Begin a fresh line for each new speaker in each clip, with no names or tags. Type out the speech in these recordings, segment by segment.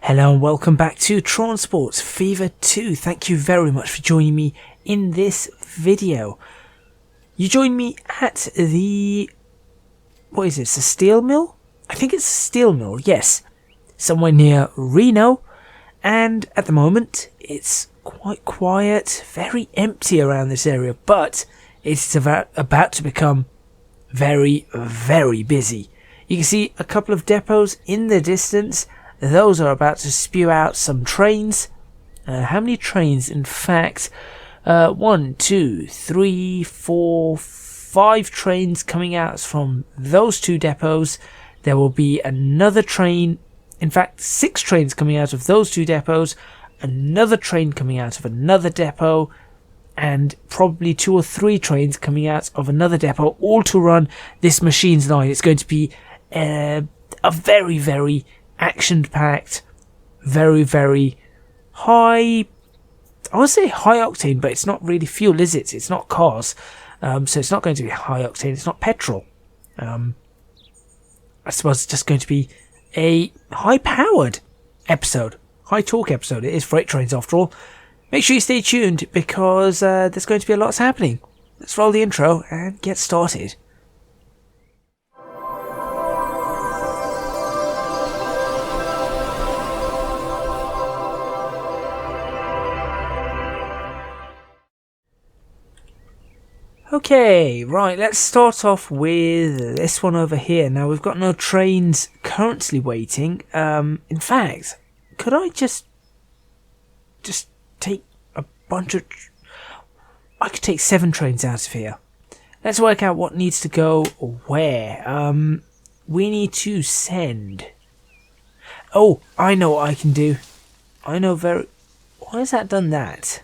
Hello and welcome back to Transport Fever 2. Thank you very much for joining me in this video. You joined me at the... what is this, a steel mill? I think it's a steel mill, yes. Somewhere near Reno. And at the moment, it's quite quiet, very empty around this area. But it's about to become very, very busy. You can see a couple of depots in the distance. Those are about to spew out some trains. How many trains? In fact, 1, 2, 3, 4, 5 trains coming out from those two depots. There will be another train, in fact 6 trains coming out of those two depots, another train coming out of another depot, and probably 2 or 3 trains coming out of another depot, all to run this machine's line. It's going to be a very, very action-packed, very, very high, I would say high octane, but it's not really fuel, is it? It's not cars, so it's not going to be high octane, it's not petrol. I suppose it's just going to be a high-powered episode, high-torque episode. It is freight trains after all. Make sure you stay tuned because there's going to be a lot happening. Let's roll the intro and get started. Okay, right, let's start off with this one over here. Now, we've got no trains currently waiting. In fact, could I just take a bunch of... I could take 7 trains out of here. Let's work out what needs to go where. We need to send... Oh, I know what I can do. I know very... Why has that done that?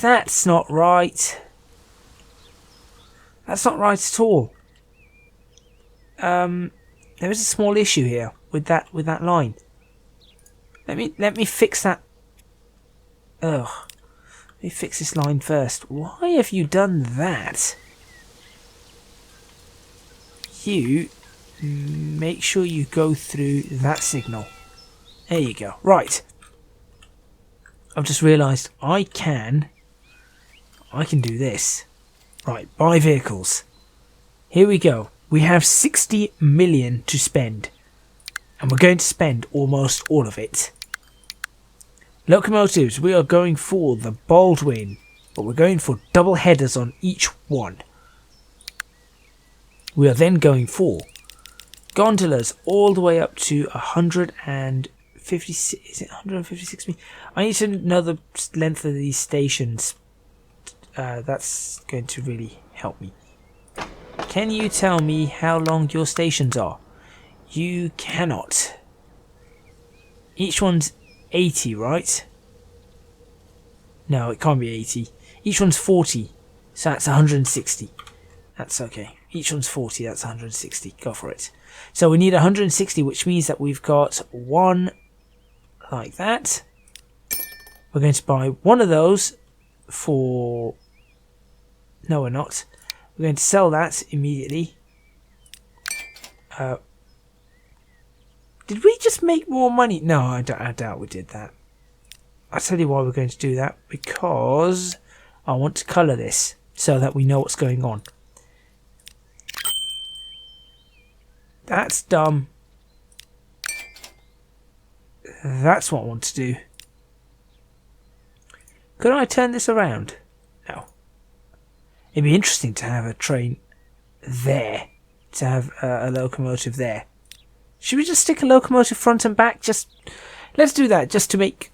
That's not right. That's not right at all. There is a small issue here with that line. Let me fix that. Ugh. Let me fix this line first. Why have you done that? You make sure you go through that signal. There you go. Right. I've just realised I can do this. Right, buy vehicles. Here we go. We have 60 million to spend. And we're going to spend almost all of it. Locomotives, we are going for the Baldwin. But we're going for double headers on each one. We are then going for gondolas all the way up to 156. Is it 156 meters? I need to know the length of these stations. That's going to really help me. Can you tell me how long your stations are? You cannot. Each one's 80, right? No, it can't be 80. Each one's 40, so that's 160. That's okay. Each one's 40, that's 160. Go for it. So we need 160, which means that we've got one like that. We're going to buy one of those for... No, we're not. We're going to sell that immediately. Did we just make more money? No, I doubt we did that. I'll tell you why we're going to do that. Because I want to colour this so that we know what's going on. That's dumb. That's what I want to do. Could I turn this around? No. It'd be interesting to have a train there. To have a locomotive there. Should we just stick a locomotive front and back? Let's do that just to make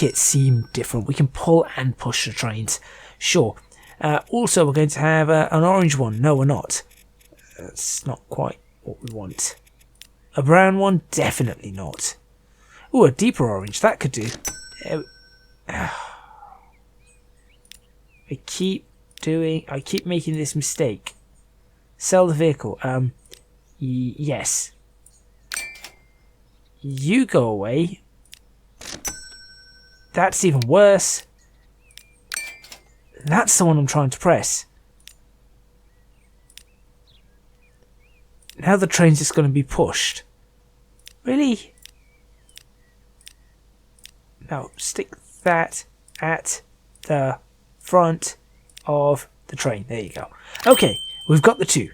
it seem different. We can pull and push the trains. Sure. Also, we're going to have an orange one. No, we're not. That's not quite what we want. A brown one? Definitely not. Ooh, a deeper orange. That could do. I keep making this mistake. Sell the vehicle. Yes. You go away. That's even worse. That's the one I'm trying to press. Now the train's just going to be pushed. Really? No, stick that at the front of the train. There you go. Okay, we've got the two.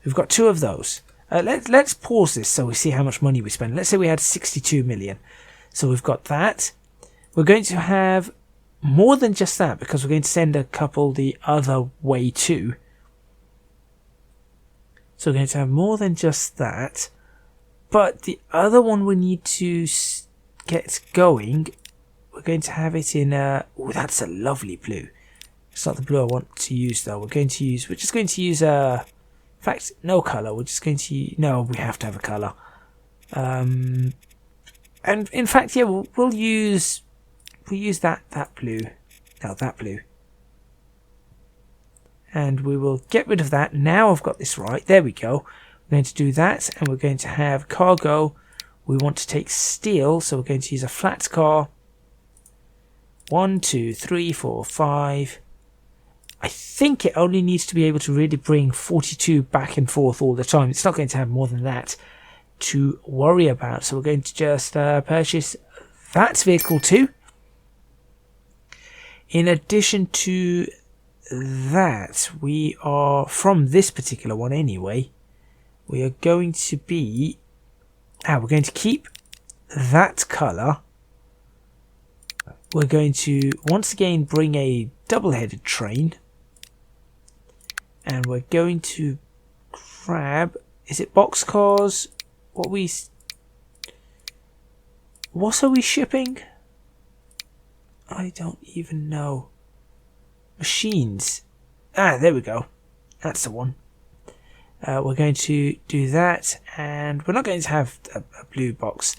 We've got two of those. Let's pause this so we see how much money we spend. Let's say we had 62 million. So we've got that. We're going to have more than just that because we're going to send a couple the other way too. So we're going to have more than just that. But the other one we need to get going, we're going to have it in oh, that's a lovely blue. It's not the blue I want to use though. We're just going to use in fact, no colour. We're just going to no, we have to have a colour. And in fact, yeah, we'll use that blue. No, that blue. And we will get rid of that. Now I've got this right. There we go. We're going to do that, and we're going to have cargo. We want to take steel, so we're going to use a flat car. 1, 2, 3, 4, 5. I think it only needs to be able to really bring 42 back and forth all the time. It's not going to have more than that to worry about. So we're going to just purchase that vehicle too. In addition to that, we are, from this particular one anyway, we are going to be, we're going to keep that colour. We're going to once again bring a double-headed train. And we're going to grab, is it boxcars? What are we shipping? I don't even know. Machines. There we go. That's the one. We're going to do that, and we're not going to have a blue box.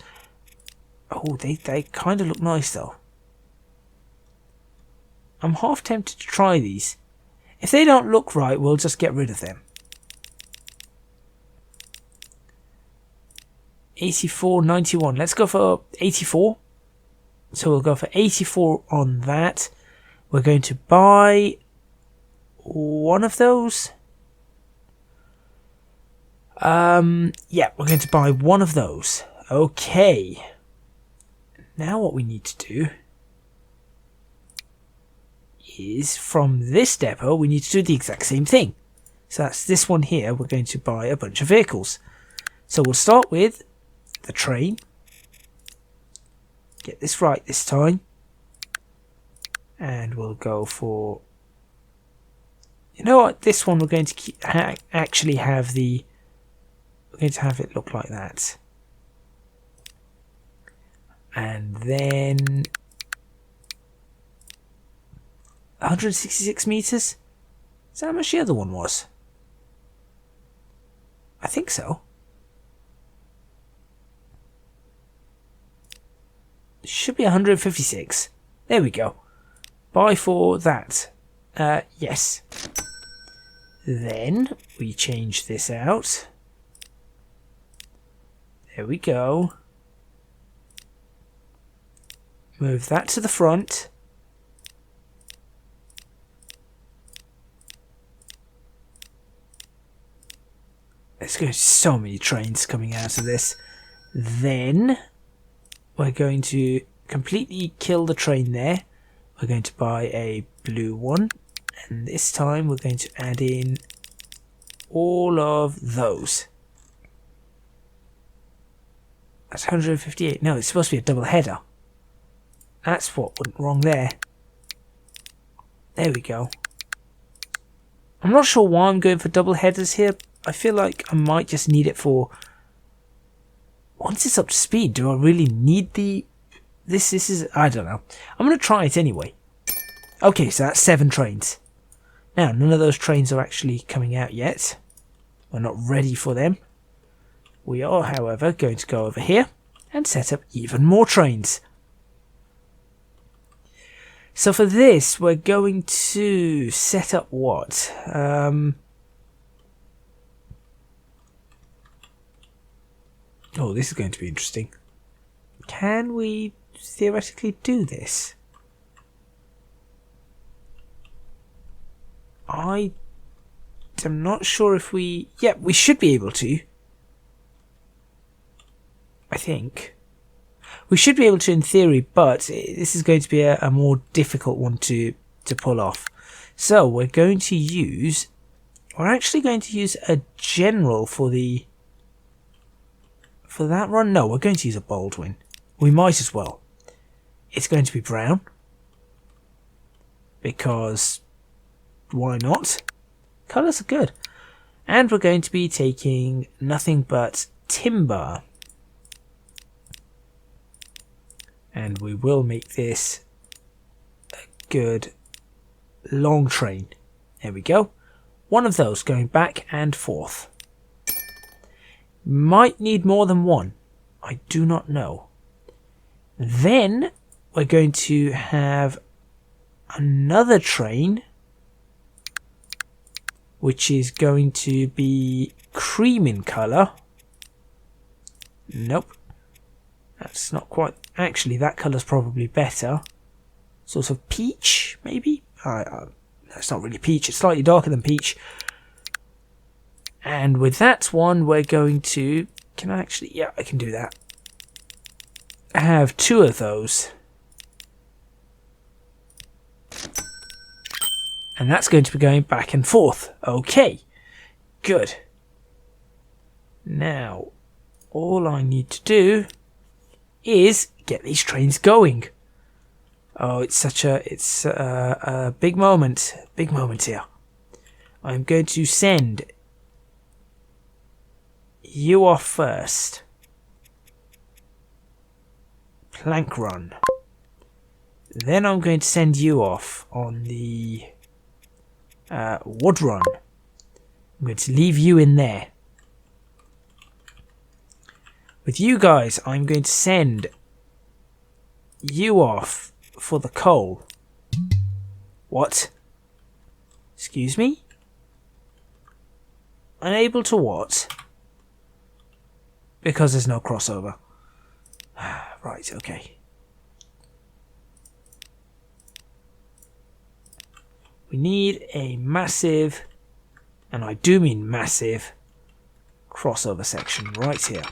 Oh, they kind of look nice though. I'm half tempted to try these. If they don't look right, we'll just get rid of them. 84, 91. Let's go for 84. So we'll go for 84 on that. We're going to buy one of those. Yeah, we're going to buy one of those. Okay. Now what we need to do is, from this depot, we need to do the exact same thing. So that's this one here. We're going to buy a bunch of vehicles. So we'll start with the train. Get this right this time. And we'll go for, you know what, this one we're going to actually have the, we're going to have it look like that. And then 166 meters. Is that how much the other one was? I think so. It should be 156. There we go. Buy for that. Yes. Then we change this out. There we go. Move that to the front. There's going to be so many trains coming out of this. Then we're going to completely kill the train there. We're going to buy a blue one, and this time we're going to add in all of those. That's 158. No, it's supposed to be a double header. That's what went wrong there. There we go. I'm not sure why I'm going for double headers here. I feel like I might just need it for, once it's up to speed, do I really need the, this is, I don't know. I'm going to try it anyway. Okay, so that's 7 trains. Now, none of those trains are actually coming out yet. We're not ready for them. We are, however, going to go over here and set up even more trains. So for this, we're going to set up what? Oh, this is going to be interesting. Can we theoretically do this? I am not sure if we... Yeah, we should be able to. I think. We should be able to in theory, but this is going to be a more difficult one to pull off. So we're going to use... We're actually going to use a general for the... For that run? No, we're going to use a Baldwin. We might as well. It's going to be brown. Because... Why not? Colours are good. And we're going to be taking nothing but timber. And we will make this a good long train. There we go. One of those going back and forth. Might need more than one. I do not know. Then we're going to have another train, which is going to be cream in colour. Nope. That's not quite... Actually, that colour's probably better. Sort of peach, maybe? It's not really peach. It's slightly darker than peach. And with that one, we're going to... Can I actually... Yeah, I can do that. I have two of those. And that's going to be going back and forth. Okay. Good. Now, all I need to do is get these trains going. Oh, it's such a... It's a big moment. Big moment here. I'm going to send you off first. Plank run. Then I'm going to send you off on the wood run. I'm going to leave you in there. With you guys, I'm going to send you off for the coal. What? Excuse me? Unable to what? Because there's no crossover. Right, okay. We need a massive, and I do mean massive, crossover section right here.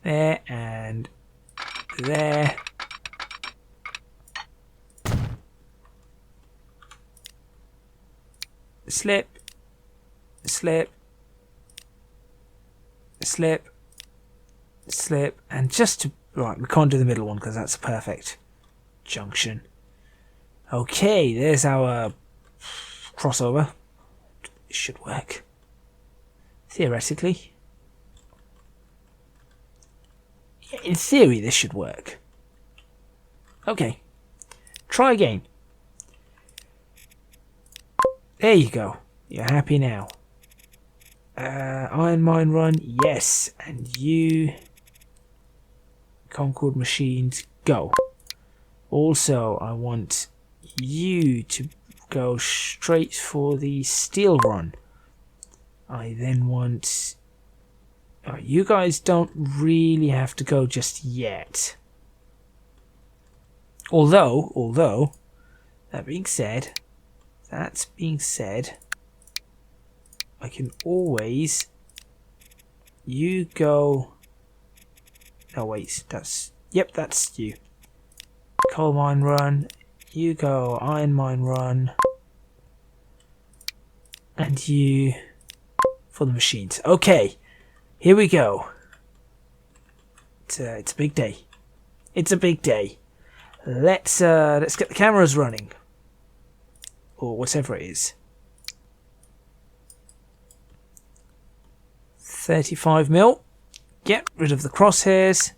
There and there. Slip, slip, slip, slip, and just to... Right, we can't do the middle one because that's a perfect junction. Okay, there's our crossover. It should work. Theoretically. Yeah, in theory, this should work. Okay. Try again. There you go. You're happy now. Iron Mine Run, yes. And you... Concord Machines, go. Also, I want you to go straight for the Steel Run. I then want... you guys don't really have to go just yet. Although, that being said, I can always... You go... No, wait, that's... Yep, that's you. Coal Mine Run. You go Iron Mine Run. And you... For the machines. Okay, here we go. It's a big day. It's a big day. Let's get the cameras running. Or whatever it is. 35mm. Get rid of the crosshairs.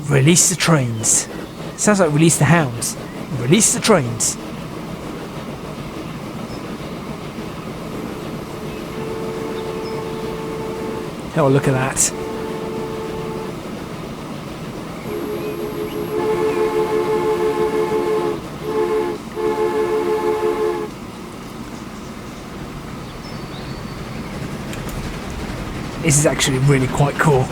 Release the trains. Sounds like release the hounds. Release the trains. Oh, look at that. This is actually really quite cool.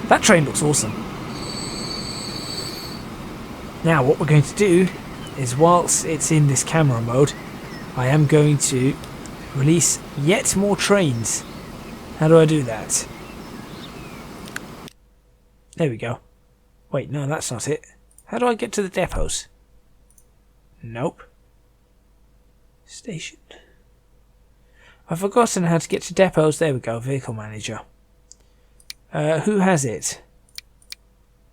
That train looks awesome. Now what we're going to do is, whilst it's in this camera mode, I am going to release yet more trains. How do I do that? There we go. Wait, no, that's not it. How do I get to the depots? Nope. Station. I've forgotten how to get to depots. There we go, vehicle manager. Who has it?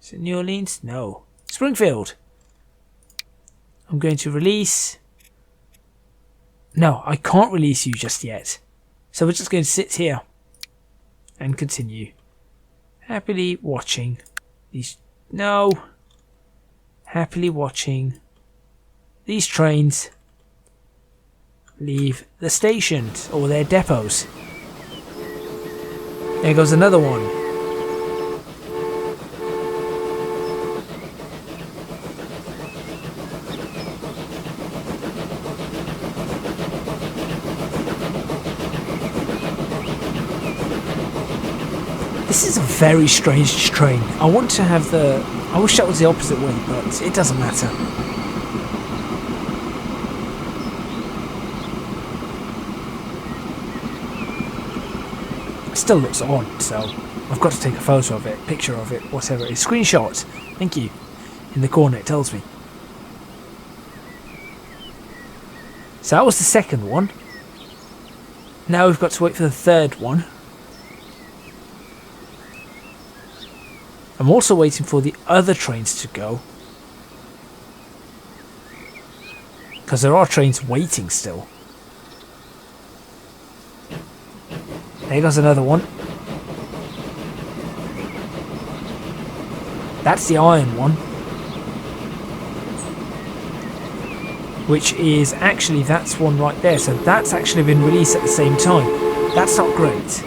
Is it New Orleans? No. Springfield. I'm going to release... No, I can't release you just yet. So we're just going to sit here and continue. Happily watching these... No. Happily watching these trains leave the stations or their depots. There goes another one. This is a very strange train. I want to have the... I wish that was the opposite way, but it doesn't matter. It still looks odd, so I've got to take a photo of it, picture of it, whatever it is. Screenshot. Thank you. In the corner it tells me. So that was the second one. Now we've got to wait for the third one. I'm also waiting for the other trains to go, because there are trains waiting still. There goes another one. That's the iron one, which is actually, that's one right there. So that's actually been released at the same time. That's not great.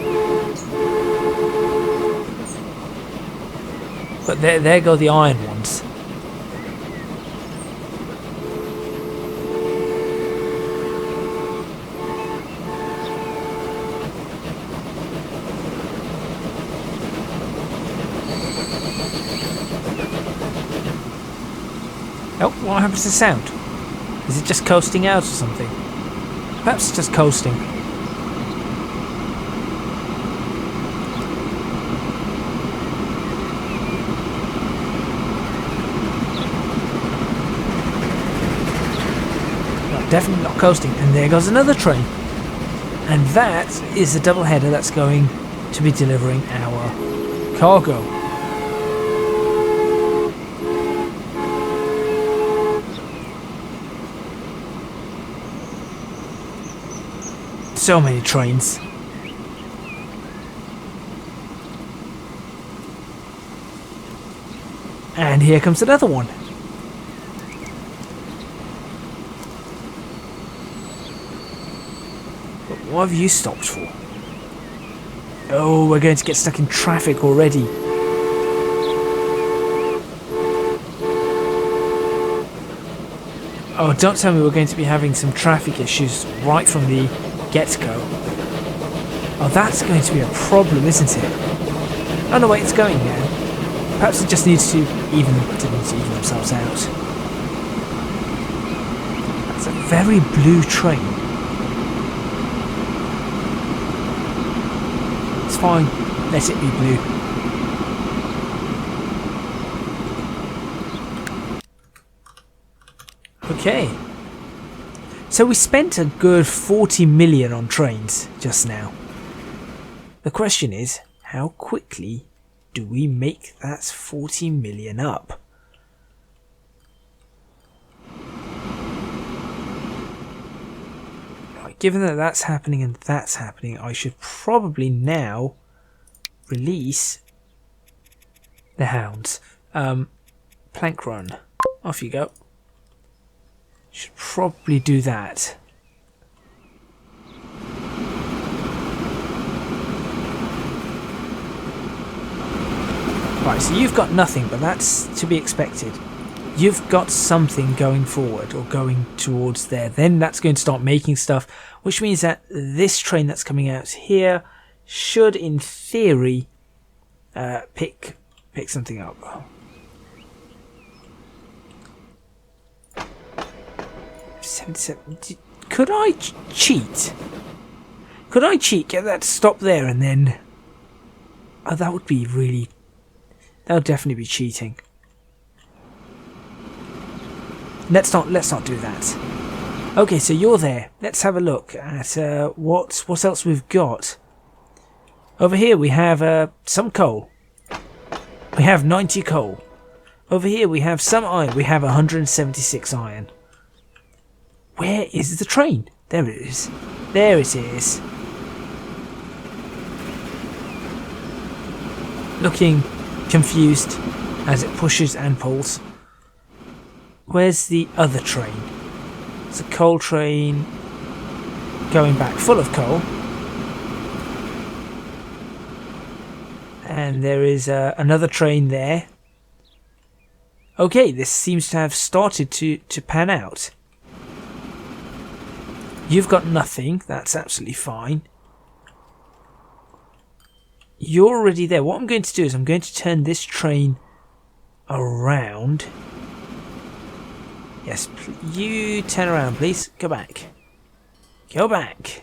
But there go the iron ones. Oh, what happens to sound? Is it just coasting out or something? Perhaps it's just coasting. Definitely not coasting. And there goes another train. And that is a double header that's going to be delivering our cargo. So many trains. And here comes another one. What have you stopped for? Oh, we're going to get stuck in traffic already. Oh, don't tell me we're going to be having some traffic issues right from the get-go. Oh, that's going to be a problem, isn't it? Oh no, wait, it's going now. Perhaps it just needs to even themselves out. That's a very blue train. Fine, let it be blue. Okay. So we spent a good 40 million on trains just now. The question is, how quickly do we make that 40 million up? Given that that's happening and that's happening, I should probably now release the hounds. Plank run. Off you go. Should probably do that. Right, so you've got nothing, but that's to be expected. You've got something going forward or going towards there. Then that's going to start making stuff, which means that this train that's coming out here should, in theory, pick something up. Could I cheat? Could I cheat? Get that to stop there and then... Oh, that would be really... That would definitely be cheating. Let's not do that. Okay, so you're there. Let's have a look at what else we've got. Over here we have some coal. We have 90 coal. Over here we have some iron. We have 176 iron. Where is the train? There it is. There it is. Looking confused as it pushes and pulls. Where's the other train? It's a coal train going back full of coal. And there is another train there. Okay, this seems to have started to pan out. You've got nothing. That's absolutely fine. You're already there. What I'm going to do is I'm going to turn this train around. Yes, you turn around, please. Go back. Go back.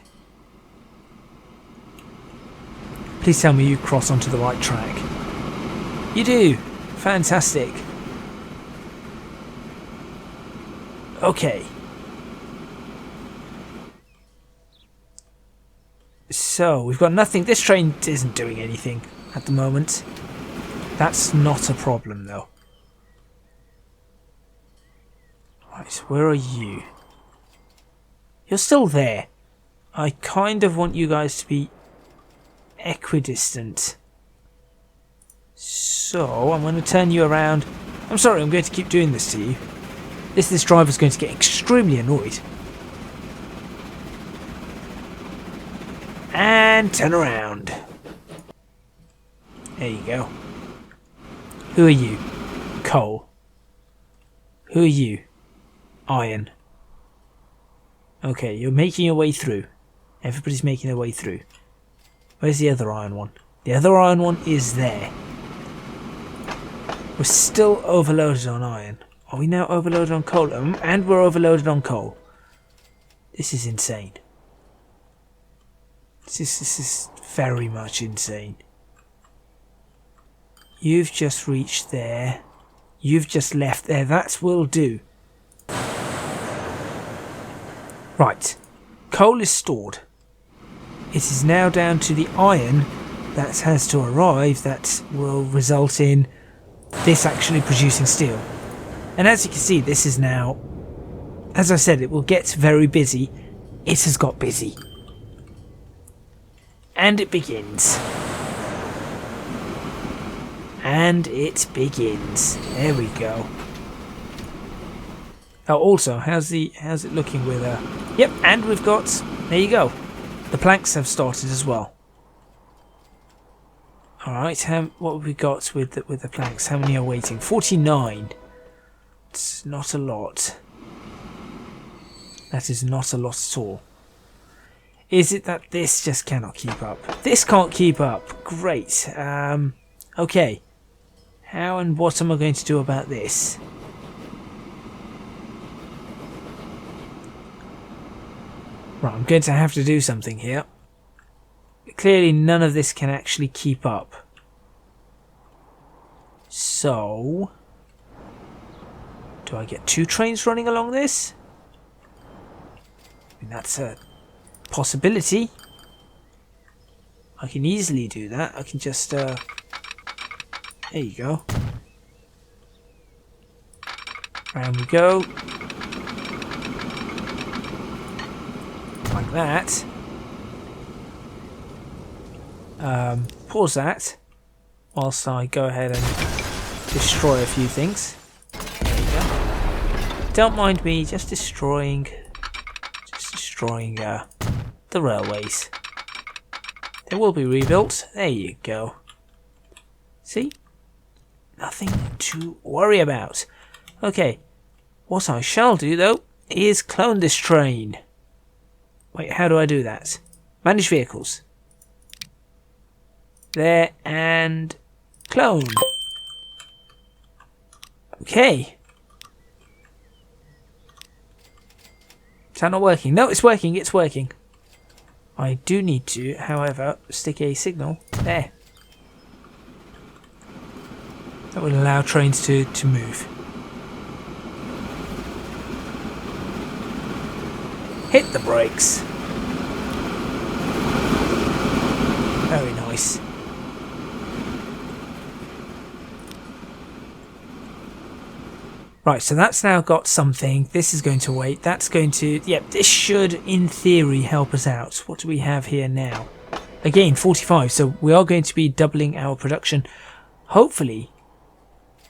Please tell me you cross onto the right track. You do. Fantastic. Okay. So, we've got nothing. This train isn't doing anything at the moment. That's not a problem, though. Right, where are you? You're still there. I kind of want you guys to be equidistant. So, I'm going to turn you around. I'm sorry, I'm going to keep doing this to you. This driver's going to get extremely annoyed. And turn around. There you go. Who are you? Coal. Who are you? Iron. Okay, you're making your way through. Everybody's making their way through. Where's the other iron one? The other iron one is there. We're still overloaded on iron. Are we now overloaded on coal? And we're overloaded on coal. This is insane. This is very much insane. You've just reached there. You've just left there. That will do. Right. Coal is stored. It is now down to the iron that has to arrive that will result in this actually producing steel. And as you can see, this is now, as I said, it will get very busy. It has got busy. And it begins. And it begins. There we go. Oh, also, how's it looking with Yep, and we've got, there you go. The planks have started as well. Alright, what have we got with the planks? How many are waiting? 49. It's not a lot. That is not a lot at all. Is it that this just cannot keep up? This can't keep up. Great. Okay. How and what am I going to do about this? Right, I'm going to have to do something here. Clearly none of this can actually keep up. So, do I get 2 trains running along this? I mean, that's a possibility. I can easily do that. I can just there you go. Round we go. Like that. Pause that whilst I go ahead and destroy a few things. There you go. Don't mind me just destroying the railways. They will be rebuilt. There you go. See? Nothing to worry about. Okay. What I shall do though is clone this train. Wait, how do I do that? Manage vehicles. There, and Clone. Okay. Is that not working? No, it's working. It's working. I do need to, however, stick a signal there. That will allow trains to move. Hit the brakes. Very nice. Right, so that's now got something. This is going to wait. That's going to... Yep, this should, in theory, help us out. What do we have here now? Again, 45. So we are going to be doubling our production. Hopefully,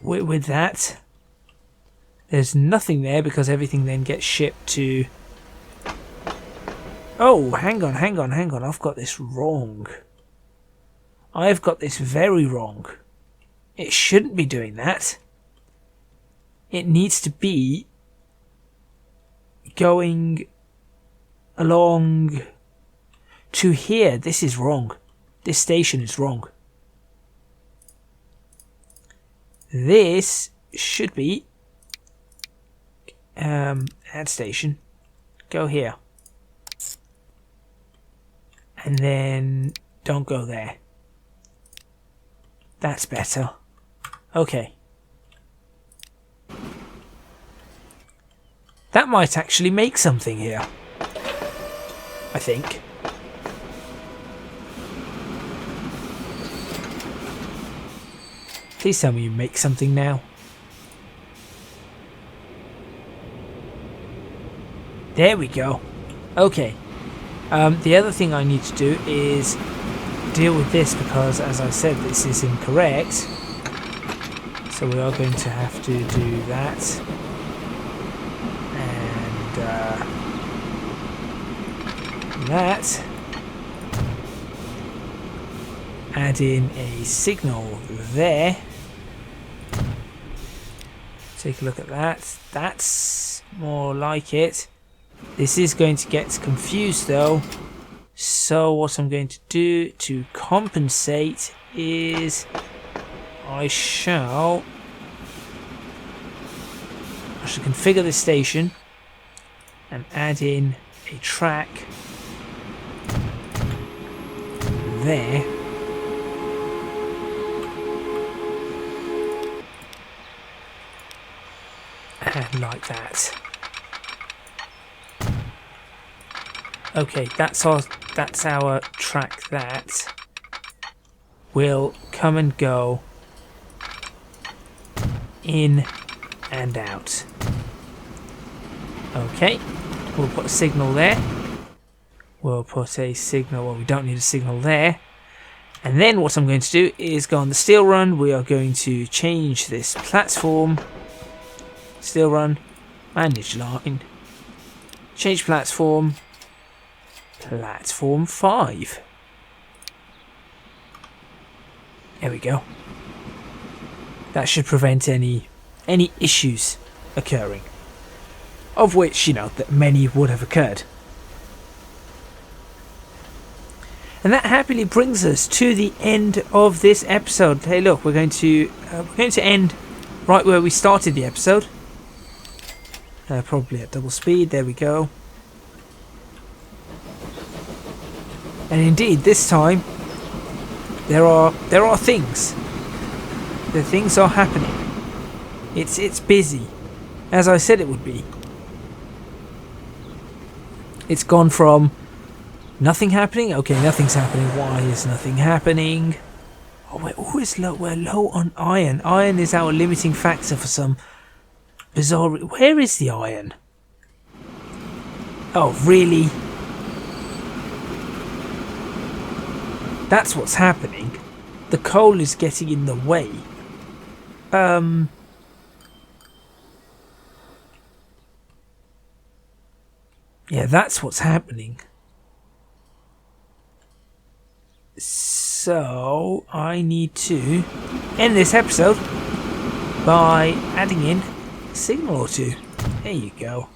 with that, there's nothing there because everything then gets shipped to... Oh, hang on. I've got this wrong. I've got this very wrong. It shouldn't be doing that. It needs to be going along to here. This is wrong. This station is wrong. This should be add station. Go here. And then don't go there. That's better. Okay. That might actually make something here. I think. Please tell me you make something now. There we go. Okay. The other thing I need to do is deal with this because, as I said, this is incorrect. So we are going to have to do that. That. Add in a signal there. Take a look at that. That's more like it. This is going to get confused though. So what I'm going to do to compensate is I shall configure the station and add in a track there. And like that. Okay, that's our track that will come and go in and out. Okay, we'll put a signal there. We'll put a signal, well, we don't need a signal there. And then what I'm going to do is go on the steel run. We are going to change this platform. Steel run, manage line, change platform, platform 5. There we go. That should prevent any issues occurring, of which, you know, that many would have occurred. And that happily brings us to the end of this episode. Hey, look, we're going to end right where we started the episode. Probably at double speed. There we go. And indeed, this time there are things. The things are happening. It's busy, as I said it would be. It's gone from nothing happening. Okay, nothing's happening. Why is nothing happening? Oh, we're always low. We're low on iron. Iron is our limiting factor for some bizarre. Where is the iron? Oh, really? That's what's happening. The coal is getting in the way. Yeah, that's what's happening. So I need to end this episode by adding in a signal or two. There you go.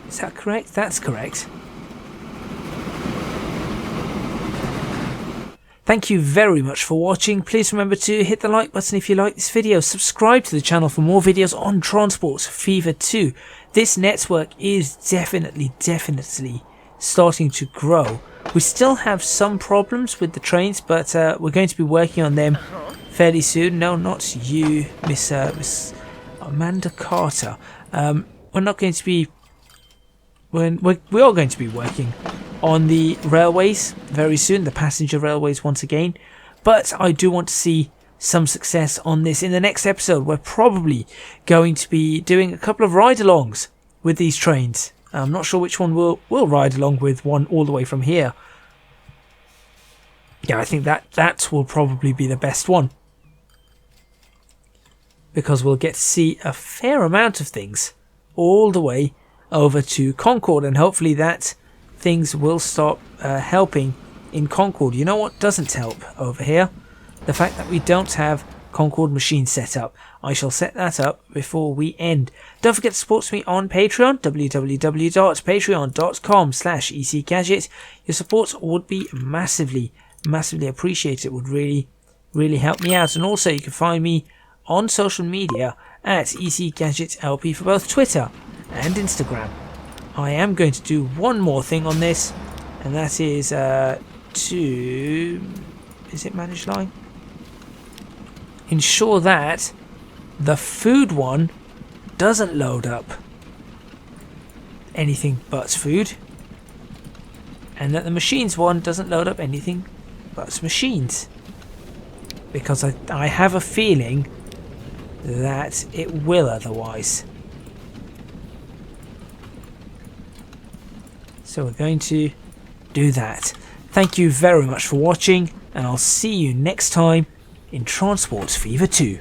Is that correct? That's correct. Thank you very much for watching. Please remember to hit the like button if you like this video. Subscribe to the channel for more videos on Transport Fever 2. This network is definitely starting to grow. We still have some problems with the trains, but we're going to be working on them fairly soon. No, not you, Miss Amanda Carter. We're not going to be... we are going to be working on the railways very soon, the passenger railways once again, but I do want to see some success on this. In the next episode, we're probably going to be doing a couple of ride-alongs with these trains. I'm not sure which one we'll ride along with, one all the way from here. Yeah, I think that will probably be the best one, because we'll get to see a fair amount of things all the way over to Concord, and hopefully that things will stop helping in Concord. You know what doesn't help over here? The fact that we don't have Concord machines set up. I shall set that up before we end. Don't forget to support me on Patreon, www.patreon.com/ecgadget. Your support would be massively appreciated. It would really help me out. And also you can find me on social media at ecgadgetlp for both Twitter and Instagram. I am going to do one more thing on this, and that is is it manage line? Ensure that the food one doesn't load up anything but food, and that the machines one doesn't load up anything but machines, because I have a feeling that it will otherwise. So we're going to do that. Thank you very much for watching, and I'll see you next time in Transport Fever 2.